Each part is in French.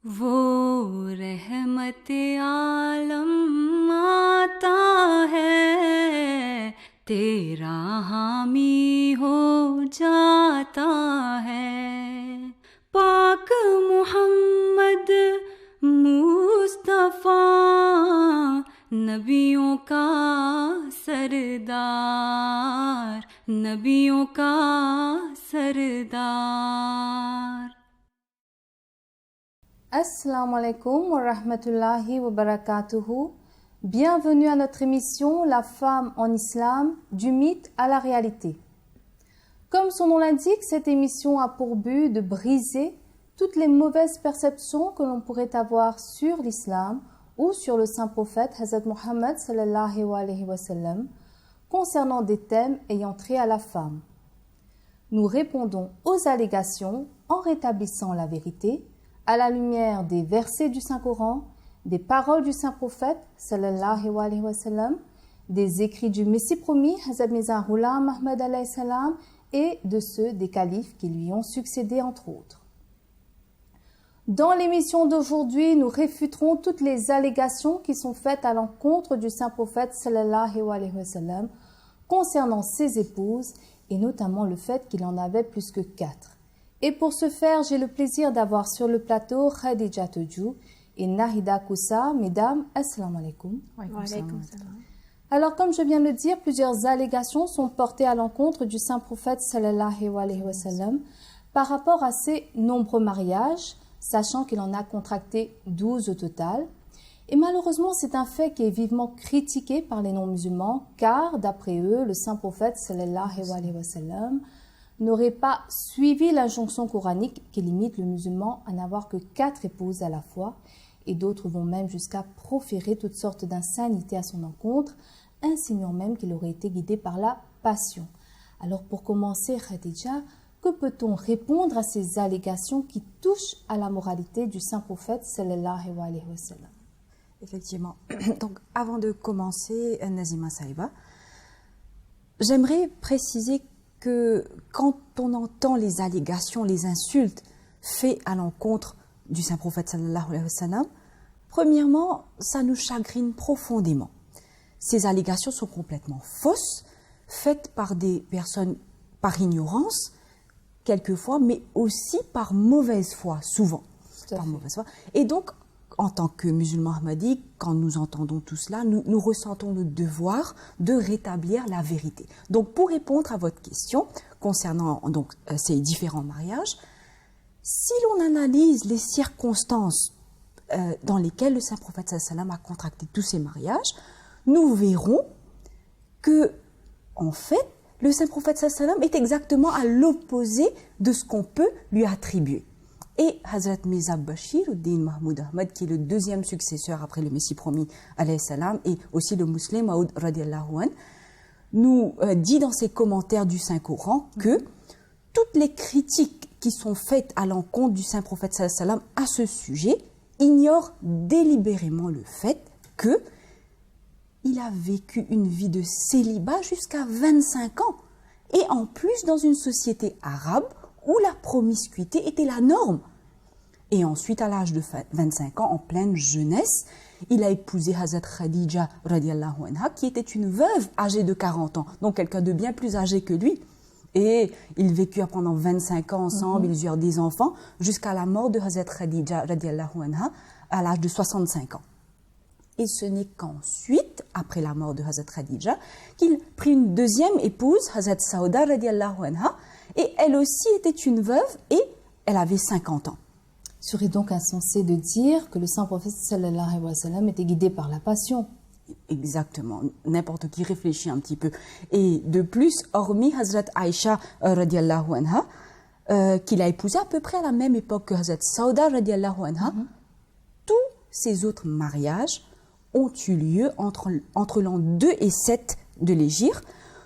वो रहमत आलम आता है, तेरा हामी हो जाता है। पाक मोहम्मद मुस्तफा नबियों का सरदार, नबियों का सरदार। Assalamu alaikum wa rahmatullahi wa barakatuhu. Bienvenue à notre émission La femme en islam, du mythe à la réalité. Comme son nom l'indique, cette émission a pour but de briser toutes les mauvaises perceptions que l'on pourrait avoir sur l'islam ou sur le saint prophète Hazrat Muhammad sallallahu alayhi wa sallam concernant des thèmes ayant trait à la femme. Nous répondons aux allégations en rétablissant la vérité à la lumière des versets du Saint-Coran, des paroles du Saint-Prophète, sallallahu alayhi wa sallam, des écrits du Messie promis, Hazrat Mirza Ghulam Ahmad alayhi salam, et de ceux des califes qui lui ont succédé, entre autres. Dans l'émission d'aujourd'hui, nous réfuterons toutes les allégations qui sont faites à l'encontre du Saint-Prophète, sallallahu alayhi wa sallam, concernant ses épouses, et notamment le fait qu'il en avait plus que 4. Et pour ce faire, j'ai le plaisir d'avoir sur le plateau Khadija Todjou et Nahida Koussa. Mesdames, assalamu alaikum. Wa alaykoum salam. Alors, comme je viens de le dire, plusieurs allégations sont portées à l'encontre du saint prophète sallallahu alayhi wa sallam par rapport à ses nombreux mariages, sachant qu'il en a contracté 12 au total. Et malheureusement, c'est un fait qui est vivement critiqué par les non-musulmans, car d'après eux, le saint prophète sallallahu alayhi wa sallam n'aurait pas suivi l'injonction coranique qui limite le musulman à n'avoir que 4 épouses à la fois, et d'autres vont même jusqu'à proférer toutes sortes d'insanités à son encontre, insinuant même qu'il aurait été guidé par la passion. Alors pour commencer, Khadija, que peut-on répondre à ces allégations qui touchent à la moralité du saint prophète sallallahu alayhi wa sallam? Effectivement. Donc, avant de commencer, Nazima Saïba, j'aimerais préciser que quand on entend les allégations, les insultes faites à l'encontre du saint prophète sallallahu alayhi wa sallam, premièrement, ça nous chagrine profondément. Ces allégations sont complètement fausses, faites par des personnes par ignorance, quelquefois, mais aussi par mauvaise foi, souvent. Par mauvaise foi. Et donc, en tant que musulmans ahmadis, quand nous entendons tout cela, nous ressentons le devoir de rétablir la vérité. Donc, pour répondre à votre question concernant donc, ces différents mariages, si l'on analyse les circonstances dans lesquelles le saint prophète sallallahu alayhi wa sallam a contracté tous ces mariages, nous verrons que, en fait, le saint prophète sallallahu alayhi wa sallam est exactement à l'opposé de ce qu'on peut lui attribuer. Et Hazrat Mirza Bashir ud-Din Mahmoud Ahmad, qui est le deuxième successeur après le Messie promis, alayhi salam, et aussi le musulman Maud radiallahu anh, nous dit dans ses commentaires du Saint-Coran que toutes les critiques qui sont faites à l'encontre du saint prophète sallallahu alayhi wa sallam à ce sujet ignorent délibérément le fait que il a vécu une vie de célibat jusqu'à 25 ans, et en plus dans une société arabe où la promiscuité était la norme. Et ensuite, à l'âge de 25 ans, en pleine jeunesse, il a épousé Hazrat Khadija radiallahu anha, qui était une veuve âgée de 40 ans, donc quelqu'un de bien plus âgé que lui. Et ils vécurent pendant 25 ans ensemble, ils eurent des enfants, jusqu'à la mort de Hazrat Khadija radiallahu anha, à l'âge de 65 ans. Et ce n'est qu'ensuite, après la mort de Hazrat Khadija, qu'il prit une deuxième épouse, Hazrat Sauda radiallahu anha, et elle aussi était une veuve et elle avait 50 ans. Il serait donc insensé de dire que le saint prophète sallallahu alayhi wa sallam était guidé par la passion. Exactement, n'importe qui réfléchit un petit peu. Et de plus, hormis Hazrat Aïcha radiallahu anha, qu'il a épousé à peu près à la même époque que Hazrat Sauda radiallahu anha, tous ces autres mariages ont eu lieu entre l'an 2 et 7 de l'Hégire.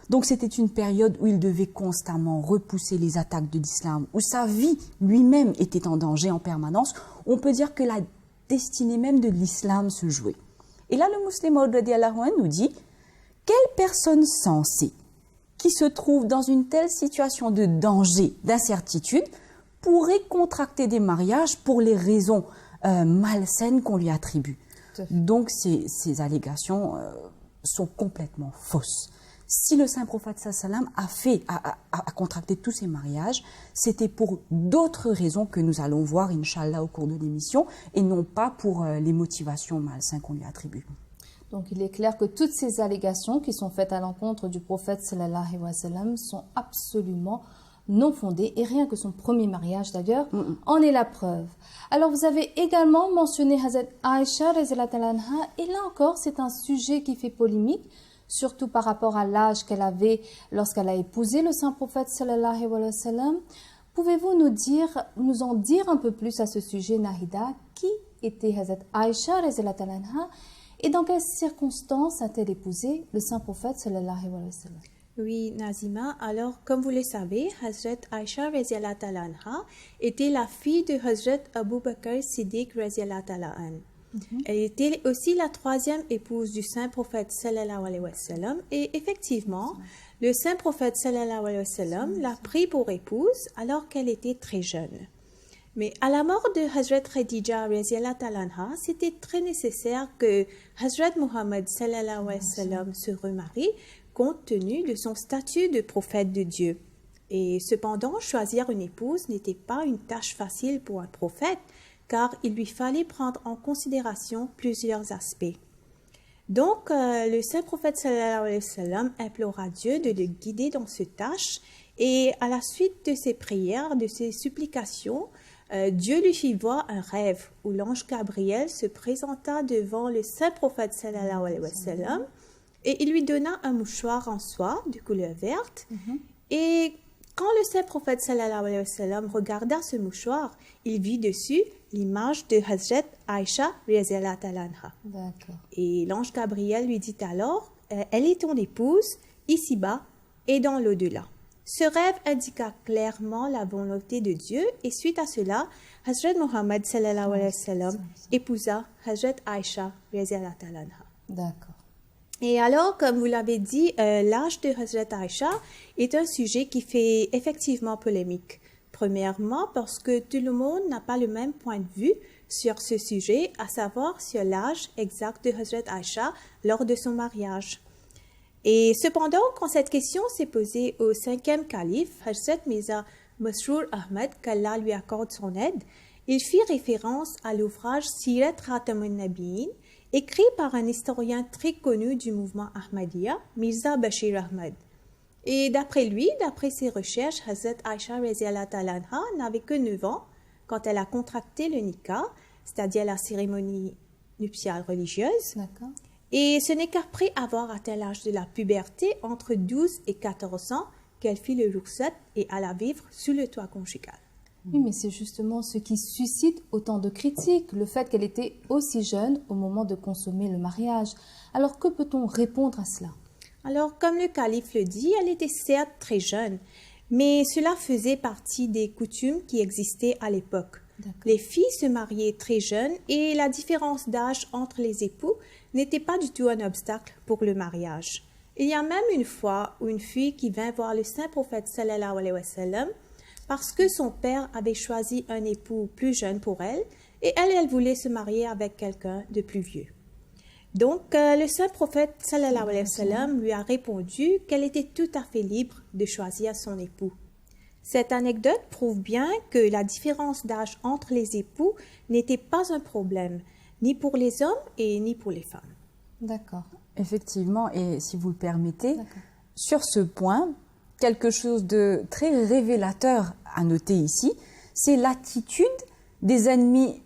Donc c'était une période où il devait constamment repousser les attaques de l'islam, où sa vie lui-même était en danger en permanence. On peut dire que la destinée même de l'islam se jouait. Et là, le musulman radiallahu anh nous dit « Quelle personne sensée qui se trouve dans une telle situation de danger, d'incertitude, pourrait contracter des mariages pour les raisons malsaines qu'on lui attribue. Tout à fait. Donc ces allégations sont complètement fausses. Si le saint prophète sallam a contracté tous ces mariages, c'était pour d'autres raisons que nous allons voir, Inch'Allah, au cours de l'émission, et non pas pour les motivations malsaines qu'on lui attribue. Donc il est clair que toutes ces allégations qui sont faites à l'encontre du prophète sallallahu alayhi wa sallam sont absolument non fondées, et rien que son premier mariage d'ailleurs en est la preuve. Alors vous avez également mentionné Hazrat Aïcha radhiyallahu anha, et là encore c'est un sujet qui fait polémique, surtout par rapport à l'âge qu'elle avait lorsqu'elle a épousé le saint prophète sallallahu alayhi wa sallam. Pouvez-vous nous en dire un peu plus à ce sujet, Nahida? Qui était Hazrat Aïcha radhiyallahu anha et dans quelles circonstances a-t-elle épousé le saint prophète sallallahu alayhi wa sallam? Oui, Nazima. Alors, comme vous le savez, Hazrat Aïcha radhiyallahu ta'ala anha était la fille de Hazrat Abu Bakr Siddiq radhiyallahu ta'ala anhu. Elle était aussi la troisième épouse du saint prophète sallallahu alayhi wa sallam, et effectivement, le saint prophète sallallahu alayhi wa sallam l'a pris pour épouse alors qu'elle était très jeune. Mais à la mort de Hazrat Khadija radhiyallahu ta'ala anha, c'était très nécessaire que Hazrat Muhammad sallallahu alayhi wa sallam se remarie compte tenu de son statut de prophète de Dieu. Et cependant, choisir une épouse n'était pas une tâche facile pour un prophète, car il lui fallait prendre en considération plusieurs aspects. Donc, le saint prophète sallallahu alayhi wa sallam implora Dieu de le guider dans cette tâche, et à la suite de ses prières, de ses supplications, Dieu lui fit voir un rêve où l'ange Gabriel se présenta devant le saint prophète sallallahu alayhi wa sallam, et il lui donna un mouchoir en soie de couleur verte. Et quand le saint prophète sallallahu alayhi wa sallam regarda ce mouchoir, il vit dessus l'image de Hazrat Aïcha radhiyallahu ta'ala anha. D'accord. Et l'ange Gabriel lui dit alors, elle est ton épouse ici-bas et dans l'au-delà. Ce rêve indiqua clairement la volonté de Dieu, et suite à cela, Hazrat Muhammad sallallahu alayhi wa sallam épousa Hazrat Aïcha radhiyallahu ta'ala anha. D'accord. Et alors, comme vous l'avez dit, l'âge de Hazrat Aïcha est un sujet qui fait effectivement polémique. Premièrement, parce que tout le monde n'a pas le même point de vue sur ce sujet, à savoir sur l'âge exact de Hazrat Aïcha lors de son mariage. Et cependant, quand cette question s'est posée au 5e calife, Hazrat Mirza Masroor Ahmad, qu'Allah lui accorde son aide, il fit référence à l'ouvrage Sirat Khatamun Nabiyyin, écrit par un historien très connu du mouvement Ahmadiyya, Mirza Bashir Ahmad. Et d'après lui, d'après ses recherches, Hazrat Aïcha radhiyallahu ta'ala anha n'avait que 9 ans quand elle a contracté le nikah, c'est-à-dire la cérémonie nuptiale religieuse. D'accord. Et ce n'est qu'après avoir atteint l'âge de la puberté, entre 12 et 14 ans, qu'elle fit le rukhsat et alla vivre sous le toit conjugal. Oui, mais c'est justement ce qui suscite autant de critiques, le fait qu'elle était aussi jeune au moment de consommer le mariage. Alors que peut-on répondre à cela? Alors, comme le calife le dit, elle était certes très jeune, mais cela faisait partie des coutumes qui existaient à l'époque. Les filles se mariaient très jeunes et la différence d'âge entre les époux n'était pas du tout un obstacle pour le mariage. Il y a même une fois où une fille qui vint voir le saint prophète sallallahu alayhi wa sallam parce que son père avait choisi un époux plus jeune pour elle et elle voulait se marier avec quelqu'un de plus vieux. Donc, le saint prophète sallallahu alayhi wa sallam lui a répondu qu'elle était tout à fait libre de choisir son époux. Cette anecdote prouve bien que la différence d'âge entre les époux n'était pas un problème, ni pour les hommes et ni pour les femmes. D'accord. Effectivement, et si vous le permettez, sur ce point, quelque chose de très révélateur à noter ici, c'est l'attitude des ennemis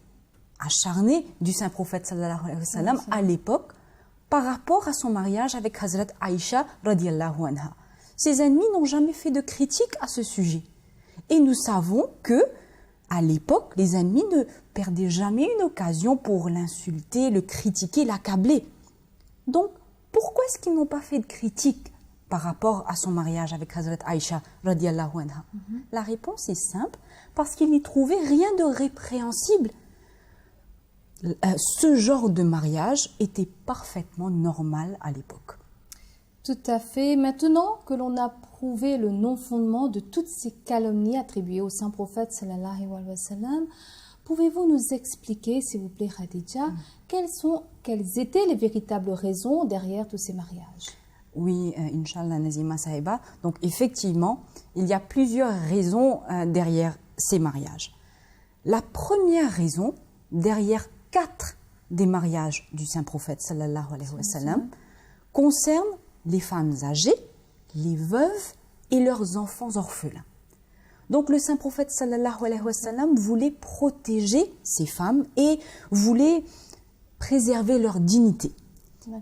acharnés du saint prophète sallallahu alayhi wa sallam à l'époque par rapport à son mariage avec Hazrat Aïcha radhiyallahu anha. Ses ennemis n'ont jamais fait de critique à ce sujet. Et nous savons que, à l'époque, les ennemis ne perdaient jamais une occasion pour l'insulter, le critiquer, l'accabler. Donc, pourquoi est-ce qu'ils n'ont pas fait de critique par rapport à son mariage avec Hazrat Aïcha radhiyallahu anha? La réponse est simple, parce qu'ils n'y trouvaient rien de répréhensible. Ce genre de mariage était parfaitement normal à l'époque. Tout à fait. Maintenant que l'on a prouvé le non-fondement de toutes ces calomnies attribuées au saint prophète sallallahu alayhi wa sallam, Pouvez-vous nous expliquer, s'il vous plaît, Khadija, quelles étaient les véritables raisons derrière tous ces mariages? Oui, Inch'Allah, Nazima Sahiba. Donc, effectivement, il y a plusieurs raisons derrière ces mariages. La première raison, derrière 4 des mariages du Saint-Prophète, sallallahu alayhi wa sallam, concerne les femmes âgées, les veuves et leurs enfants orphelins. Donc, le Saint-Prophète, sallallahu alayhi wa sallam, voulait protéger ces femmes et voulait préserver leur dignité.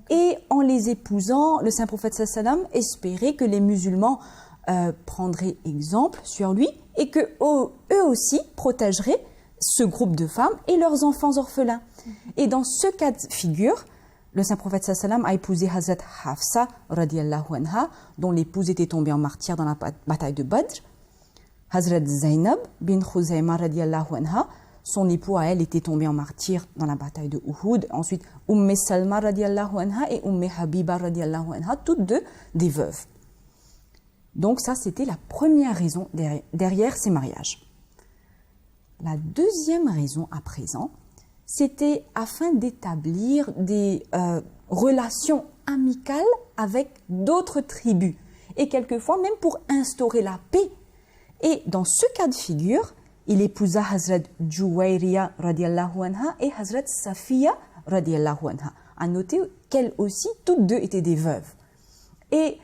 Et en les épousant, le Saint-Prophète sallam espérait que les musulmans prendraient exemple sur lui et que eux aussi protégeraient ce groupe de femmes et leurs enfants orphelins. Et dans ce cas de figure, le Saint-Prophète sallam a épousé Hazrat Hafsa radiallahu anha, dont l'épouse était tombée en martyr dans la bataille de Badr. Hazrat Zainab bin Khuzayma radiallahu anha, son époux à elle était tombé en martyr dans la bataille de Uhud. Ensuite, Salma radiallahu anha et Habiba radiallahu anha, toutes deux des veuves. Donc ça, c'était la première raison derrière ces mariages. La deuxième raison à présent, c'était afin d'établir des relations amicales avec d'autres tribus. Et quelquefois même pour instaurer la paix. Et dans ce cas de figure, il épousa Hazrat Juwayriya radiallahu anha et Hazrat Safiya radiallahu anha. À noter qu'elles aussi, toutes deux étaient des veuves. Et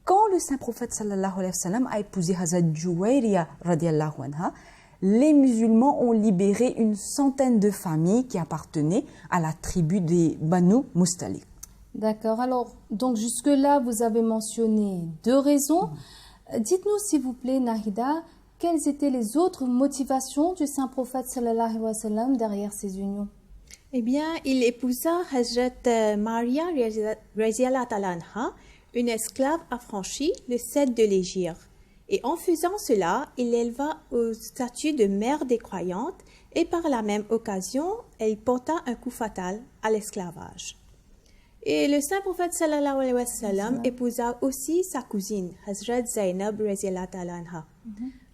quand le Saint-Prophète sallallahu alayhi wa sallam a épousé Hazrat Juwayriya radiallahu anha, les musulmans ont libéré une centaine de familles qui appartenaient à la tribu des Banu Mustalik. D'accord. Alors, donc jusque-là, vous avez mentionné 2 raisons. Dites-nous, s'il vous plaît, Nahida, quelles étaient les autres motivations du Saint-Prophète sallallahu alayhi wa sallam derrière ces unions? Eh bien, il épousa Hazrat Maria radiallahu anha, une esclave affranchie, le 7 de l'Hégire. Et en faisant cela, il l'éleva au statut de mère des croyantes et par la même occasion, elle porta un coup fatal à l'esclavage. Et le Saint-Prophète sallallahu alayhi wa sallam épousa aussi sa cousine, Hazrat Zainab radiallahu anha.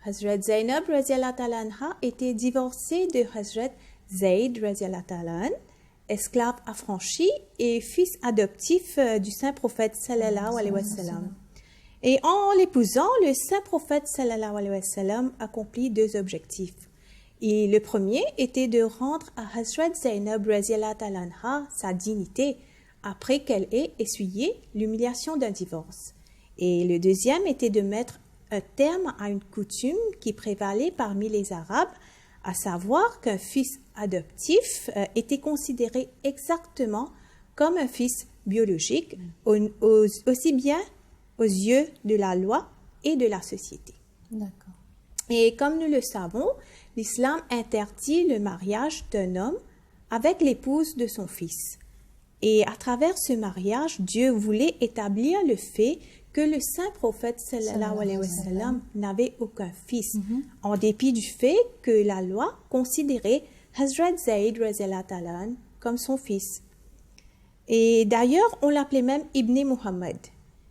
Hazrat Zainab radiallahu anha était divorcée de Hazrat Zayd radiallahu anha, esclave affranchi et fils adoptif du Saint-Prophète sallallahu alayhi wa sallam. Et en l'épousant, le Saint-Prophète sallallahu alayhi wa sallam accomplit 2 objectifs. Et le premier était de rendre à Hazrat Zainab radiallahu anha sa dignité après qu'elle ait essuyé l'humiliation d'un divorce. Et le deuxième était de mettre un terme à une coutume qui prévalait parmi les Arabes, à savoir qu'un fils adoptif était considéré exactement comme un fils biologique, aussi bien aux yeux de la loi et de la société. D'accord. Et comme nous le savons, l'islam interdit le mariage d'un homme avec l'épouse de son fils. Et à travers ce mariage, Dieu voulait établir le fait que le Saint-Prophète sallallahu alayhi wa sallam n'avait aucun fils, en dépit du fait que la loi considérait Hazrat Zayd radiallahu anhu comme son fils. Et d'ailleurs, on l'appelait même Ibn Muhammad.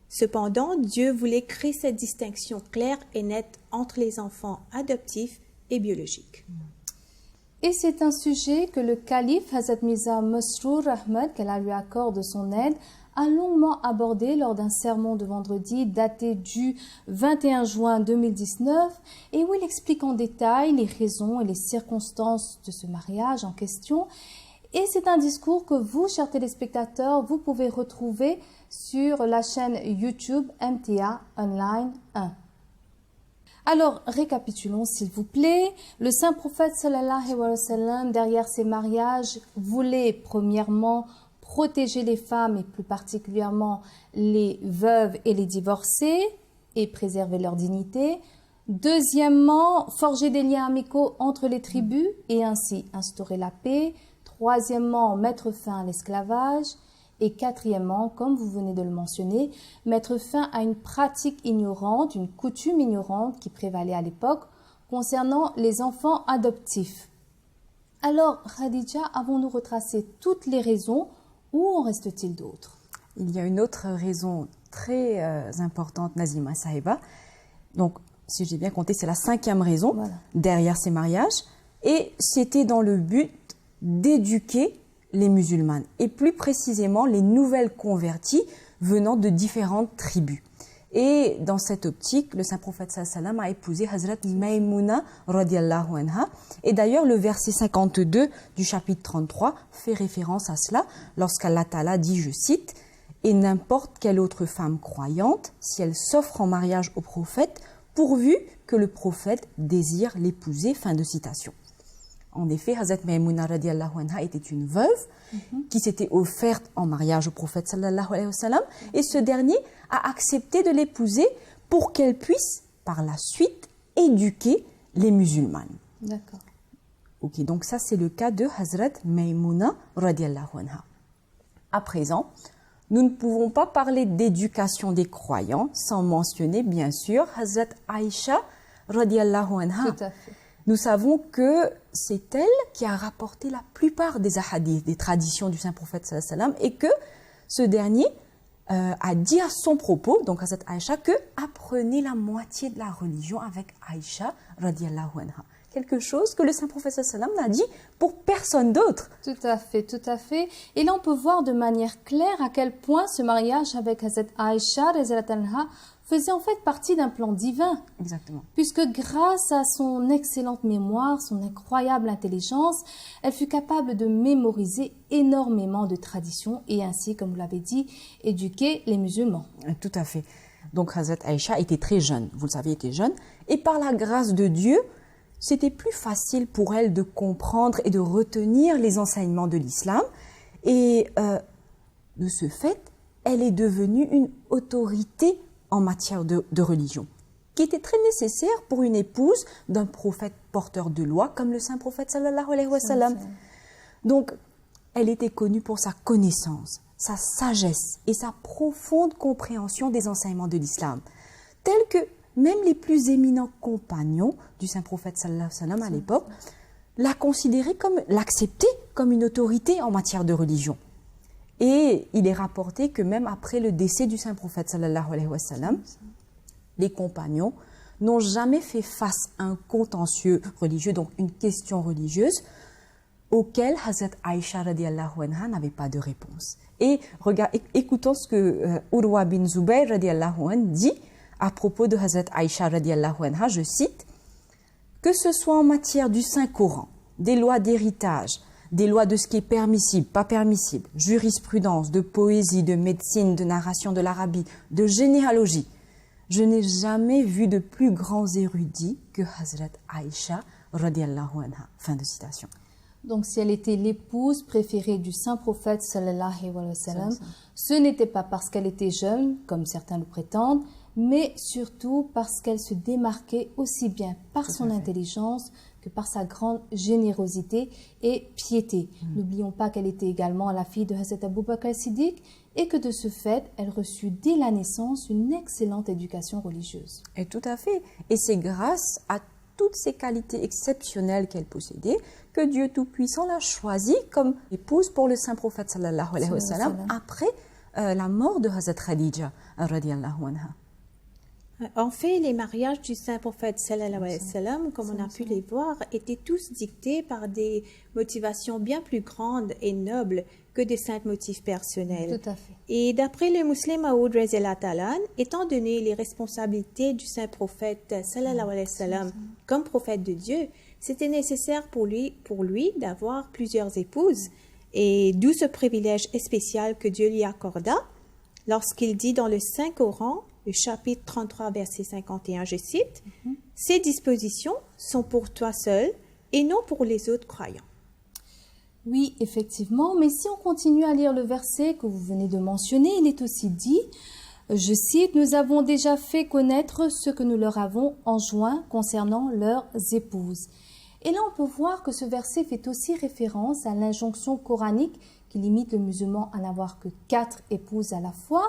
Cependant, Dieu voulait créer cette distinction claire et nette entre les enfants adoptifs et biologiques. Et c'est un sujet que le calife Hazrat Mirza Masroor Ahmad, qu'Allah lui accorde son aide, a longuement abordé lors d'un sermon de vendredi daté du 21 juin 2019 et où il explique en détail les raisons et les circonstances de ce mariage en question. Et c'est un discours que vous, chers téléspectateurs, vous pouvez retrouver sur la chaîne YouTube MTA Online 1. Alors, récapitulons s'il vous plaît. Le Saint-Prophète sallallahu alayhi wa sallam, derrière ces mariages, voulait premièrement protéger les femmes et plus particulièrement les veuves et les divorcées et préserver leur dignité. Deuxièmement, forger des liens amicaux entre les tribus et ainsi instaurer la paix. Troisièmement, mettre fin à l'esclavage. Et quatrièmement, comme vous venez de le mentionner, mettre fin à une pratique ignorante, une coutume ignorante qui prévalait à l'époque concernant les enfants adoptifs. Alors, Khadija, avons-nous retracé toutes les raisons ou en reste-t-il d'autres? Il y a une autre raison très importante, Nazima Sahiba. Donc, si j'ai bien compté, c'est la 5e raison derrière ces mariages. et c'était dans le but d'éduquer les musulmanes et plus précisément les nouvelles converties venant de différentes tribus. Et dans cette optique, le saint prophète sallam a épousé Hazrat Maïmouna radiallahu anha. Et d'ailleurs, le verset 52 du chapitre 33 fait référence à cela lorsqu'Allah Ta'ala dit, je cite, « Et n'importe quelle autre femme croyante, si elle s'offre en mariage au prophète, pourvu que le prophète désire l'épouser. » Fin de citation. En effet, Hazrat Maïmouna radiallahu anha était une veuve qui s'était offerte en mariage au prophète sallallahu alayhi wa sallam, et ce dernier a accepté de l'épouser pour qu'elle puisse par la suite éduquer les musulmanes. D'accord. Ok, donc ça c'est le cas de Hazrat Maïmouna radiallahu anha. À présent, nous ne pouvons pas parler d'éducation des croyants sans mentionner bien sûr Hazrat Aïcha radiallahu anha. Tout à fait. Nous savons que c'est elle qui a rapporté la plupart des ahadiths, des traditions du saint prophète sallallahu alayhi wa sallam, et que ce dernier a dit à son propos, donc Hazrat Aïcha, que apprenez la moitié de la religion avec Aïcha radiallahu anha. Quelque chose que le saint prophète sallallahu alayhi wa sallam n'a dit pour personne d'autre. Tout à fait, tout à fait. Et là, on peut voir de manière claire à quel point ce mariage avec Hazrat Aïcha radiallahu anha faisait en fait partie d'un plan divin. Exactement. Puisque grâce à son excellente mémoire, son incroyable intelligence, elle fut capable de mémoriser énormément de traditions et ainsi, comme vous l'avez dit, éduquer les musulmans. Tout à fait. Donc Hazrat Aïcha était très jeune, vous le savez, était jeune, et par la grâce de Dieu, c'était plus facile pour elle de comprendre et de retenir les enseignements de l'islam. Et de ce fait, elle est devenue une autorité en matière de religion, qui était très nécessaire pour une épouse d'un prophète porteur de loi comme le saint prophète sallallahu alayhi wa sallam. Donc, elle était connue pour sa connaissance, sa sagesse et sa profonde compréhension des enseignements de l'islam, tels que même les plus éminents compagnons du saint prophète sallallahu alayhi wa sallam à l'époque l'acceptaient comme une autorité en matière de religion. Et il est rapporté que même après le décès du saint prophète sallallahu alayhi wa sallam, les compagnons n'ont jamais fait face à un contentieux religieux, donc une question religieuse, auquel Hazrat Aïcha radiallahu anha n'avait pas de réponse. Et écoutons ce que Urwa bin Zubayr radiallahu anhu dit à propos de Hazrat Aïcha radiallahu anha, je cite, « Que ce soit en matière du Saint-Coran, des lois d'héritage, des lois de ce qui est permissible, pas permissible, jurisprudence, de poésie, de médecine, de narration de l'Arabie, de généalogie. Je n'ai jamais vu de plus grands érudits que Hazrat Aïcha radiallahu anha. » Fin de citation. Donc, si elle était l'épouse préférée du saint prophète sallallahu alayhi wa sallam, ce n'était pas parce qu'elle était jeune, comme certains le prétendent, mais surtout parce qu'elle se démarquait aussi bien par son intelligence que par sa grande générosité et piété. N'oublions pas qu'elle était également la fille de Hazrat Abu Bakr Siddiq et que de ce fait, elle reçut dès la naissance une excellente éducation religieuse. Et tout à fait. Et c'est grâce à toutes ces qualités exceptionnelles qu'elle possédait que Dieu Tout-Puissant l'a choisie comme épouse pour le saint prophète sallallahu alayhi wa sallam après la mort de Hazrat Khadija radiallahu anha. En fait, les mariages du saint prophète sallallahu alayhi wa sallam, comme on a pu les voir, étaient tous dictés par des motivations bien plus grandes et nobles que des simples motifs personnels. Tout à fait. Et d'après le musulman Maoud radhiyallahu ta'ala anhu, étant donné les responsabilités du saint prophète sallallahu alayhi wa sallam comme prophète de Dieu, c'était nécessaire pour lui d'avoir plusieurs épouses, et d'où ce privilège spécial que Dieu lui accorda lorsqu'il dit dans le Saint-Coran, le chapitre 33, verset 51, je cite, « Ces dispositions sont pour toi seul et non pour les autres croyants. » Oui, effectivement, mais si on continue à lire le verset que vous venez de mentionner, il est aussi dit, je cite, « Nous avons déjà fait connaître ce que nous leur avons enjoint concernant leurs épouses. » Et là, on peut voir que ce verset fait aussi référence à l'injonction coranique qui limite le musulman à n'avoir que 4 épouses à la fois.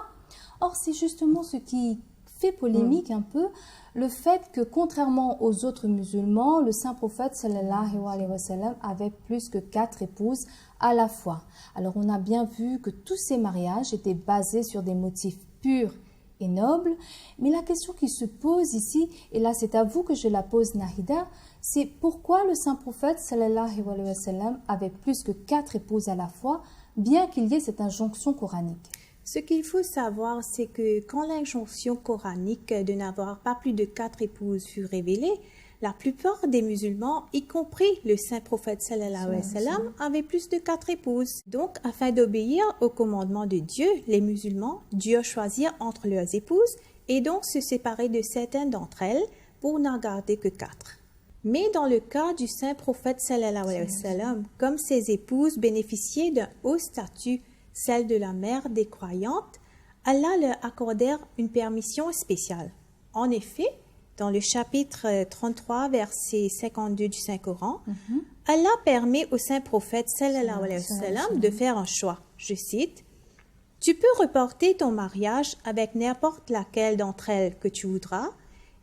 Or, c'est justement ce qui fait polémique un peu, le fait que contrairement aux autres musulmans, le saint prophète sallallahu alayhi wa sallam avait plus que 4 épouses à la fois. Alors, on a bien vu que tous ces mariages étaient basés sur des motifs purs et noble. Mais la question qui se pose ici, et là c'est à vous que je la pose Nahida, c'est pourquoi le saint prophète sallallahu alayhi wa sallam avait plus que 4 épouses à la fois, bien qu'il y ait cette injonction coranique. Ce qu'il faut savoir, c'est que quand l'injonction coranique de n'avoir pas plus de 4 épouses fut révélée, la plupart des musulmans, y compris le saint prophète sallallahu alayhi wa sallam, avaient plus de 4 épouses. Donc, afin d'obéir au commandement de Dieu, les musulmans durent choisir entre leurs épouses et donc se séparer de certaines d'entre elles pour n'en garder que 4. Mais dans le cas du saint prophète sallallahu alayhi wa sallam, comme ses épouses bénéficiaient d'un haut statut, celle de la mère des croyantes, Allah leur accordèrent une permission spéciale. En effet, dans le chapitre 33, verset 52 du Saint-Coran, Allah permet au saint prophète sallallahu alayhi wa sallam de faire un choix. Je cite, « Tu peux reporter ton mariage avec n'importe laquelle d'entre elles que tu voudras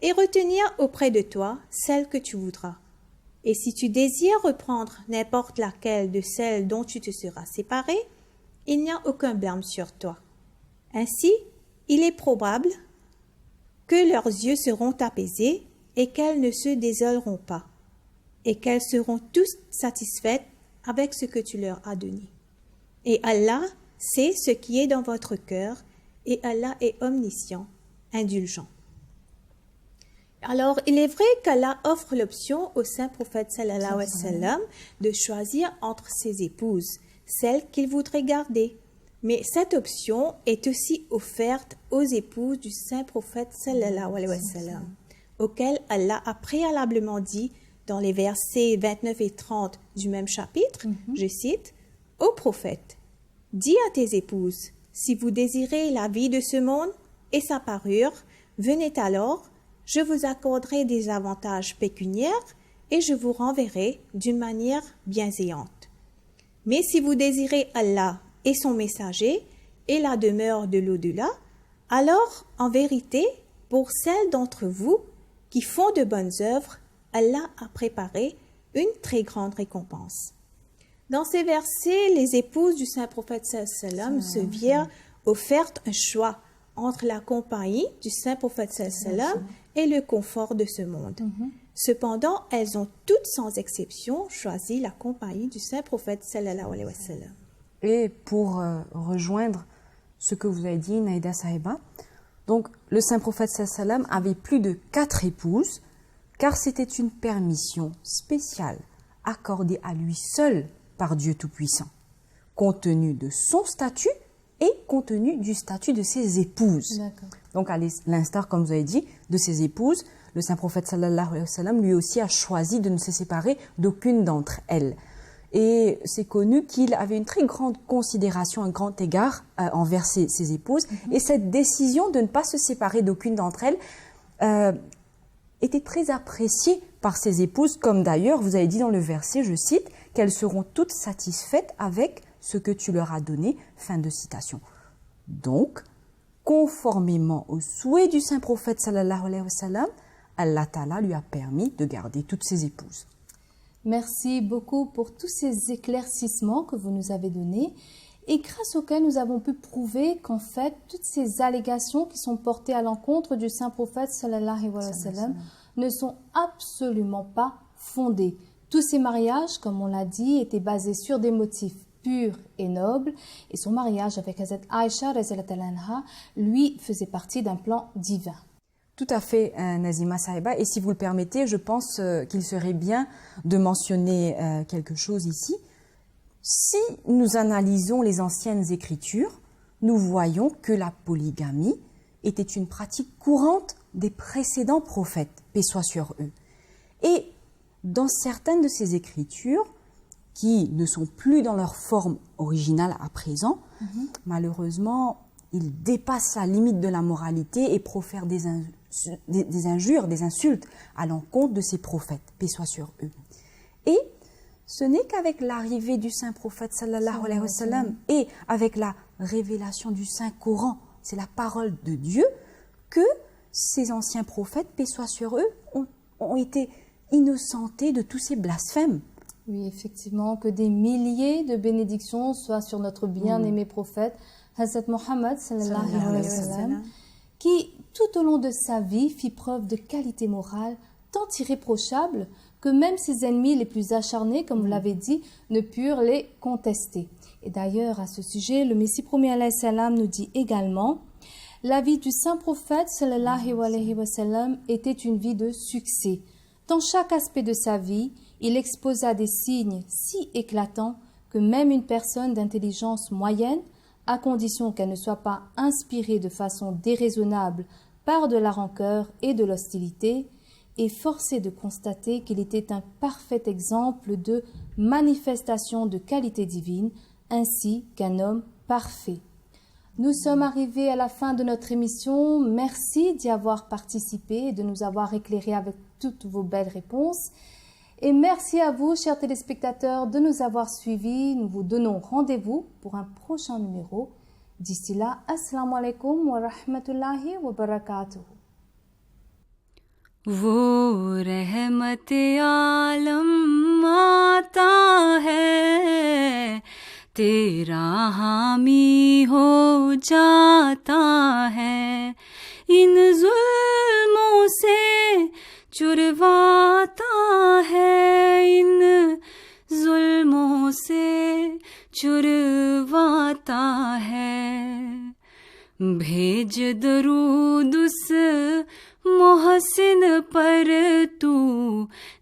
et retenir auprès de toi celle que tu voudras. Et si tu désires reprendre n'importe laquelle de celles dont tu te seras séparé, il n'y a aucun blâme sur toi. Ainsi, il est probable que leurs yeux seront apaisés et qu'elles ne se désoleront pas, et qu'elles seront tous satisfaites avec ce que tu leur as donné. Et Allah sait ce qui est dans votre cœur, et Allah est omniscient, indulgent. » Alors, il est vrai qu'Allah offre l'option au saint prophète sallallahu alayhi wa sallam de choisir entre ses épouses, celles qu'il voudrait garder. Mais cette option est aussi offerte aux épouses du saint prophète sallallahu alayhi wa sallam, auxquelles Allah a préalablement dit dans les versets 29 et 30 du même chapitre, je cite, « Ô prophète, dis à tes épouses, si vous désirez la vie de ce monde et sa parure, venez alors, je vous accorderai des avantages pécuniaires et je vous renverrai d'une manière bienséante. Mais si vous désirez Allah et son messager et la demeure de l'au-delà, alors, en vérité, pour celles d'entre vous qui font de bonnes œuvres, Allah a préparé une très grande récompense. » Dans ces versets, les épouses du saint prophète sallallahu alayhi wa sallam se virent offertes un choix entre la compagnie du saint prophète sallallahu alayhi wa sallam et le confort de ce monde. Cependant, elles ont toutes sans exception choisi la compagnie du saint prophète sallallahu alayhi wa sallam. Et pour rejoindre ce que vous avez dit, Naïda Sahiba, donc le saint prophète sallallahu alayhi wa sallam avait plus de 4 épouses, car c'était une permission spéciale accordée à lui seul par Dieu Tout-Puissant, compte tenu de son statut et compte tenu du statut de ses épouses. Donc à l'instar, comme vous avez dit, de ses épouses, le saint prophète sallallahu alayhi wa sallam lui aussi a choisi de ne se séparer d'aucune d'entre elles. Et c'est connu qu'il avait une très grande considération, un grand égard envers ses épouses. Et cette décision de ne pas se séparer d'aucune d'entre elles était très appréciée par ses épouses, comme d'ailleurs, vous avez dit dans le verset, je cite, qu'elles seront toutes satisfaites avec ce que tu leur as donné. Fin de citation. Donc, conformément au souhait du saint prophète sallallahu alayhi wa sallam, Allah Ta'ala lui a permis de garder toutes ses épouses. Merci beaucoup pour tous ces éclaircissements que vous nous avez donnés et grâce auxquels nous avons pu prouver qu'en fait, toutes ces allégations qui sont portées à l'encontre du saint prophète sallallahu alayhi wa sallam ne sont absolument pas fondées. Tous ces mariages, comme on l'a dit, étaient basés sur des motifs purs et nobles et son mariage avec Hazrat Aïcha, lui, faisait partie d'un plan divin. Tout à fait, Nazima Sahiba. Et si vous le permettez, je pense qu'il serait bien de mentionner quelque chose ici. Si nous analysons les anciennes écritures, nous voyons que la polygamie était une pratique courante des précédents prophètes, paix soit sur eux. Et dans certaines de ces écritures, qui ne sont plus dans leur forme originale à présent, malheureusement, ils dépassent la limite de la moralité et profèrent des injures, des insultes à l'encontre de ces prophètes, paix soit sur eux. Et ce n'est qu'avec l'arrivée du saint prophète sallallahu alayhi wa sallam et avec la révélation du saint Coran, c'est la parole de Dieu, que ces anciens prophètes, paix soit sur eux, ont été innocentés de tous ces blasphèmes. Oui, effectivement, que des milliers de bénédictions soient sur notre bien-aimé prophète, Hazrat Mohammed sallallahu alayhi wa sallam, qui, tout au long de sa vie, fit preuve de qualité morale tant irréprochable que même ses ennemis les plus acharnés, comme vous l'avez dit, ne purent les contester. Et d'ailleurs, à ce sujet, le Messie premier alayhi salam nous dit également: la vie du saint prophète sallallahu alayhi wa sallam était une vie de succès. Dans chaque aspect de sa vie, il exposa des signes si éclatants que même une personne d'intelligence moyenne, à condition qu'elle ne soit pas inspirée de façon déraisonnable par de la rancœur et de l'hostilité, est forcée de constater qu'il était un parfait exemple de manifestation de qualité divine, ainsi qu'un homme parfait. Nous sommes arrivés à la fin de notre émission. Merci d'y avoir participé et de nous avoir éclairés avec toutes vos belles réponses. Et merci à vous, chers téléspectateurs, de nous avoir suivis. Nous vous donnons rendez-vous pour un prochain numéro. D'ici là, assalamu alaikum wa rahmatullahi wa barakatuh. वो रहमत आलम आता है, तेरा हामी हो जाता है, इन जुल्मों से छुड़वाता है, इन जुल्मों से छुड़वाता है। भेज दरूद उस मोहसिन पर तू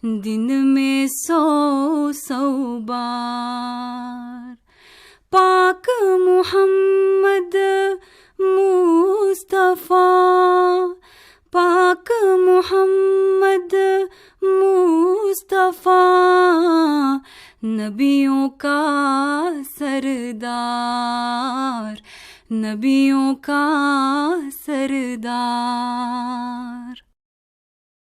दिन में 100 बार। पाक मुहम्मद मुस्तफा, पाक मुहम्मद मुस्तफा, नबियों का सरदार, नबियों का सरदार।